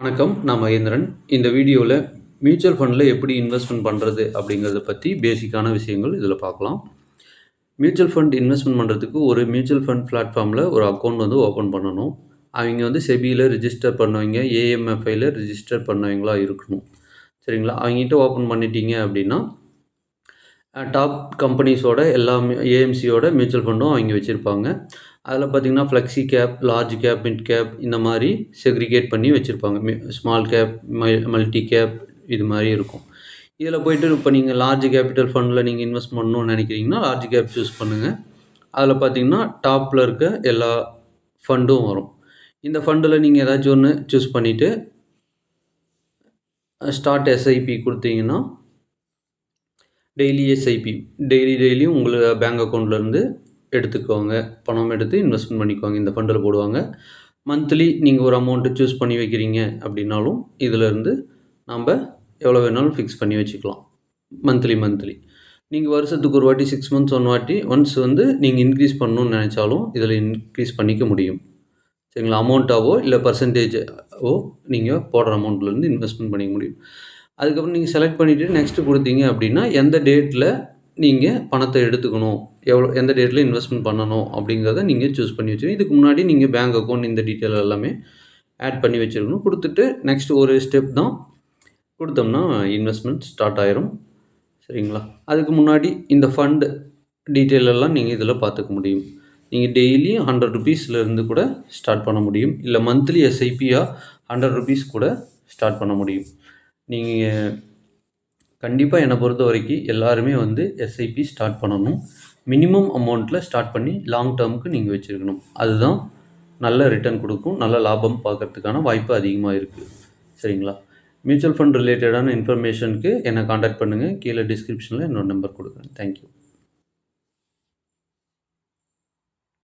வணக்கம். நான் மகேந்திரன். இந்த வீடியோவில் மியூச்சுவல் ஃபண்டில் எப்படி இன்வெஸ்ட்மெண்ட் பண்ணுறது அப்படிங்கிறத பற்றி பேசிக்கான விஷயங்கள் இதில் பார்க்கலாம். மியூச்சுவல் ஃபண்ட் இன்வெஸ்ட்மெண்ட் பண்ணுறதுக்கு ஒரு மியூச்சுவல் ஃபண்ட் பிளாட்ஃபார்மில் ஒரு அக்கௌண்ட் வந்து ஓப்பன் பண்ணணும். அவங்க வந்து செபியில் ரிஜிஸ்டர் பண்ணவங்க, ஏஎம்எஃப்ஐயில் ரிஜிஸ்டர் பண்ணவங்களா இருக்கணும். சரிங்களா? அவங்ககிட்ட ஓப்பன் பண்ணிட்டீங்க அப்படின்னா டாப் கம்பெனிஸோட எல்லாமே ஏஎம்சியோட மியூச்சுவல் ஃபண்டும் அவங்க வச்சுருப்பாங்க. அதில் பார்த்திங்கன்னா flexi gap, large cap, mid cap இந்த மாதிரி செக்ரிகேட் பண்ணி வச்சுருப்பாங்க. ஸ்மால் கேப், மல்டி கேப் இது மாதிரி இருக்கும். இதில் போய்ட்டு இப்போ நீங்கள் லார்ஜ் கேபிட்டல் ஃபண்டில் நீங்கள் இன்வெஸ்ட் பண்ணணும்னு நினைக்கிறீங்கன்னா லார்ஜ் கேப் சூஸ் பண்ணுங்கள். அதில் பார்த்திங்கன்னா டாப்பில் இருக்க எல்லா ஃபண்டும் வரும். இந்த ஃபண்டில் நீங்கள் ஏதாச்சும் ஒன்று சூஸ் பண்ணிவிட்டு ஸ்டார்ட் எஸ்ஐபி கொடுத்தீங்கன்னா டெய்லி எஸ்ஐபி டெய்லியும் உங்கள் பேங்க் அக்கௌண்ட்லேருந்து எடுத்துக்குவாங்க. பணம் எடுத்து இன்வெஸ்ட்மெண்ட் பண்ணிக்குவாங்க. இந்த ஃபண்டில் போடுவாங்க. மந்த்லி நீங்கள் ஒரு அமௌண்ட்டு சூஸ் பண்ணி வைக்கிறீங்க அப்படின்னாலும் இதிலேருந்து நம்ம எவ்வளோ வேணாலும் ஃபிக்ஸ் பண்ணி வச்சுக்கலாம். மந்த்லி நீங்கள் வருஷத்துக்கு ஒரு வாட்டி 6 மந்த்ஸ் ஒன்ஸ் வந்து நீங்கள் இன்க்ரீஸ் பண்ணணும்னு நினச்சாலும் இதில் இன்க்ரீஸ் பண்ணிக்க முடியும். சரிங்களா? அமௌண்ட்டாவோ இல்லை பர்சன்டேஜோ நீங்கள் போடுற அமௌண்ட்லேருந்து இன்வெஸ்ட்மெண்ட் பண்ணிக்க முடியும். அதுக்கப்புறம் நீங்கள் செலக்ட் பண்ணிவிட்டு நெக்ஸ்ட்டு கொடுத்தீங்க அப்படின்னா எந்த டேட்டில் நீங்கள் பணத்தை எடுத்துக்கணும், எந்த டேட்டில் இன்வெஸ்ட்மெண்ட் பண்ணணும் அப்படிங்கிறத நீங்கள் சூஸ் பண்ணி வச்சுக்கணும். இதுக்கு முன்னாடி நீங்கள் பேங்க் அக்கௌண்ட் இந்த டீட்டெயில் எல்லாமே ஆட் பண்ணி வச்சுருக்கணும். கொடுத்துட்டு நெக்ஸ்ட் ஒரு ஸ்டெப் தான் கொடுத்தோம்னா இன்வெஸ்ட்மெண்ட் ஸ்டார்ட் ஆயிரும். சரிங்களா? அதுக்கு முன்னாடி இந்த ஃபண்டு டீட்டெயில் எல்லாம் நீங்கள் இதில் பார்த்துக்க முடியும். நீங்கள் டெய்லி 100 ருபீஸ்லேருந்து கூட ஸ்டார்ட் பண்ண முடியும். இல்லை மந்த்லி எஸ்ஐபியாக 100 ருபீஸ் கூட ஸ்டார்ட் பண்ண முடியும். நீங்கள் கண்டிப்பாக என்னை பொறுத்த வரைக்கும் எல்லாருமே வந்து எஸ்ஐபி ஸ்டார்ட் பண்ணணும். மினிமம் அமௌண்ட்டில் ஸ்டார்ட் பண்ணி லாங் டேர்முக்கு நீங்கள் வச்சுருக்கணும். அதுதான் நல்ல ரிட்டர்ன் கொடுக்கும். நல்ல லாபம் பார்க்கறதுக்கான வாய்ப்பு அதிகமாக இருக்குது. சரிங்களா? மியூச்சுவல் ஃபண்ட் ரிலேட்டடான இன்ஃபர்மேஷனுக்கு என்னை காண்டாக்ட் பண்ணுங்கள். கீழே டிஸ்கிரிப்ஷனில் என்னோட நம்பர் கொடுக்குறேன். தேங்க்யூ.